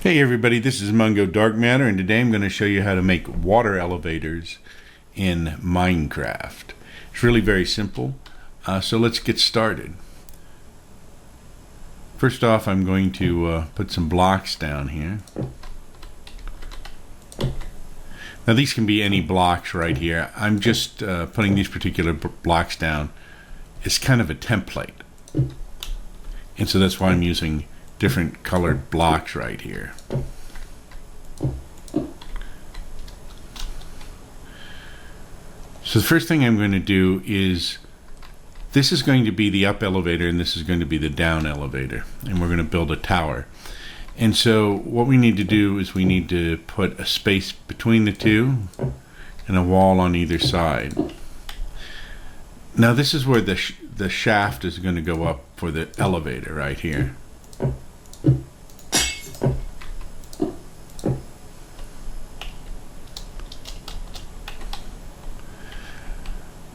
Hey everybody, this is Mungo Dark Matter, and today I'm going to show you how to make water elevators in Minecraft. It's really very simple, so let's get started. First off, I'm going to put some blocks down here. Now these can be any blocks right here. I'm just putting these particular blocks down. It's kind of a template, and so that's why I'm using different colored blocks right here. So the first thing I'm going to do is, this is going to be the up elevator and this is going to be the down elevator, and we're going to build a tower. And so what we need to do is we need to put a space between the two and a wall on either side. Now this is where the shaft is going to go up for the elevator right here.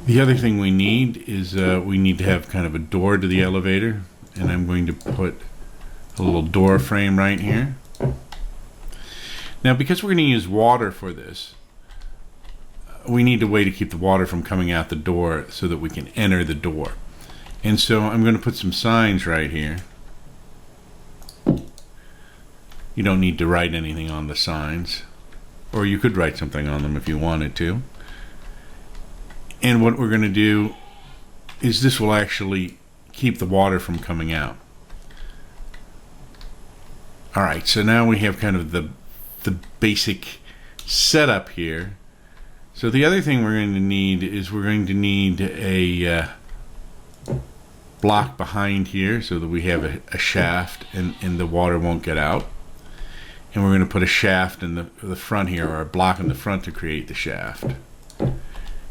The other thing we need is we need to have kind of a door to the elevator, and I'm going to put a little door frame right here. Now because we're going to use water for this, we need a way to keep the water from coming out the door so that we can enter the door. And so I'm going to put some signs right here. You don't need to write anything on the signs, or you could write something on them if you wanted to. And what we're going to do is this will actually keep the water from coming out. Alright, so now we have kind of the basic setup here. So the other thing we're going to need is we're going to need a block behind here so that we have a shaft and the water won't get out. And we're going to put a shaft in the front here, or a block in the front to create the shaft.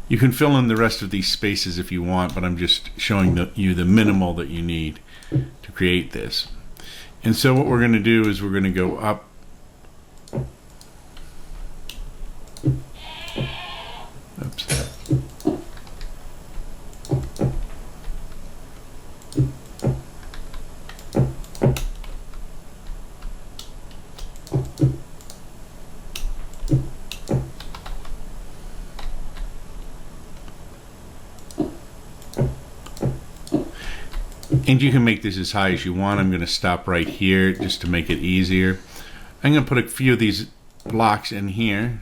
You can fill in the rest of these spaces if you want, but I'm just showing you the minimal that you need to create this. And so what we're going to do is we're going to go up. Oops. And you can make this as high as you want. I'm going to stop right here just to make it easier. I'm going to put a few of these blocks in here.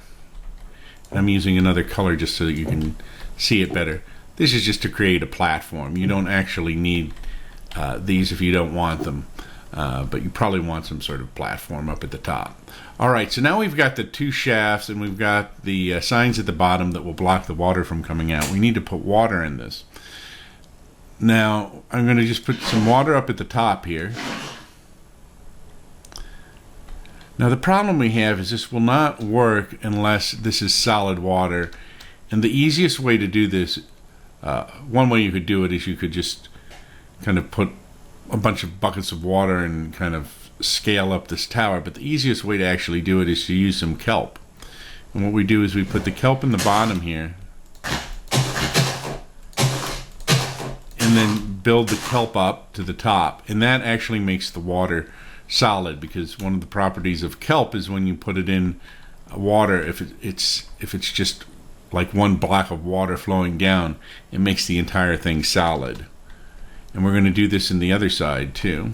I'm using another color just so that you can see it better. This is just to create a platform. You don't actually need these if you don't want them, but you probably want some sort of platform up at the top. Alright, so now we've got the two shafts and we've got the signs at the bottom that will block the water from coming out. We need to put water in this. Now, I'm going to just put some water up at the top here. Now, the problem we have is this will not work unless this is solid water. And the easiest way to do this, one way you could do it is you could just kind of put a bunch of buckets of water and kind of scale up this tower. But the easiest way to actually do it is to use some kelp. And what we do is we put the kelp in the bottom here, and then build the kelp up to the top, and that actually makes the water solid, because one of the properties of kelp is when you put it in water, if it's just like one block of water flowing down, it makes the entire thing solid. And we're going to do this in the other side too.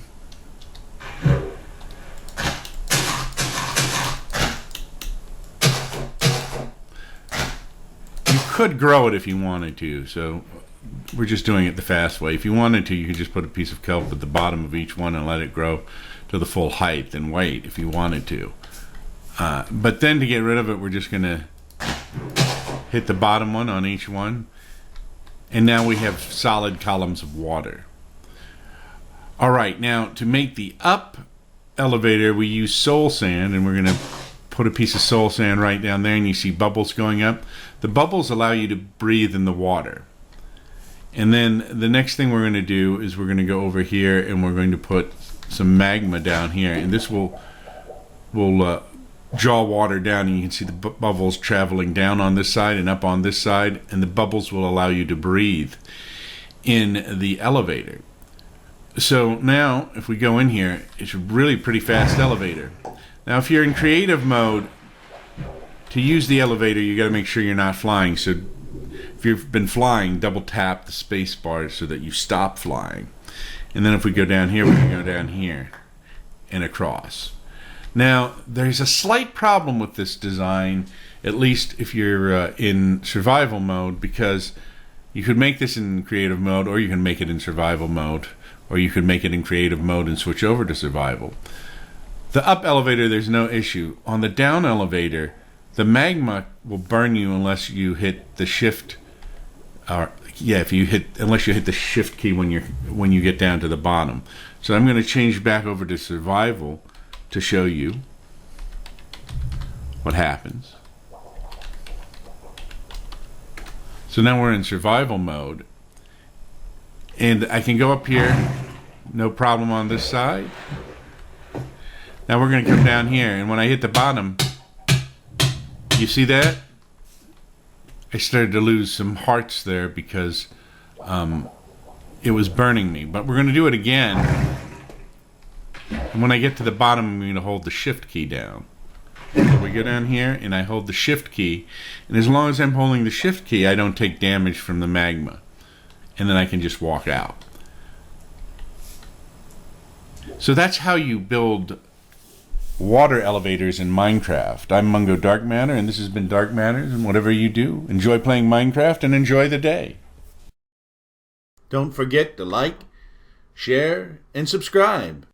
You could grow it if you wanted to, so we're just doing it the fast way. If you wanted to, you could just put a piece of kelp at the bottom of each one and let it grow to the full height and wait if you wanted to. But then to get rid of it, we're just going to hit the bottom one on each one. And now we have solid columns of water. Alright, now to make the up elevator, we use soul sand, and we're going to put a piece of soul sand right down there, and you see bubbles going up. The bubbles allow you to breathe in the water. And then the next thing we're going to do is we're going to go over here and we're going to put some magma down here, and this will draw water down, and you can see the bubbles traveling down on this side and up on this side, and the bubbles will allow you to breathe in the elevator. So now, if we go in here, it's a really pretty fast elevator. Now, if you're in creative mode, to use the elevator, you got to make sure you're not flying. So if you've been flying, double tap the space bar so that you stop flying. And then if we go down here, we can go down here and across. Now, there's a slight problem with this design, at least if you're in survival mode, because you could make this in creative mode, or you can make it in survival mode, or you could make it in creative mode and switch over to survival. The up elevator, there's no issue. On the down elevator, the magma will burn you unless you hit the shift, unless you hit the shift key when you get down to the bottom. So I'm going to change back over to survival to show you what happens. So now we're in survival mode, and I can go up here, no problem on this side. Now we're going to come down here, and when I hit the bottom, you see that? I started to lose some hearts there because it was burning me. But we're going to do it again. And when I get to the bottom, I'm going to hold the shift key down. So we go down here, and I hold the shift key. And as long as I'm holding the shift key, I don't take damage from the magma. And then I can just walk out. So that's how you build water elevators in Minecraft. I'm Mungo Dark Matter, and this has been Dark Matters, and whatever you do, enjoy playing Minecraft and enjoy the day. Don't forget to like, share, and subscribe.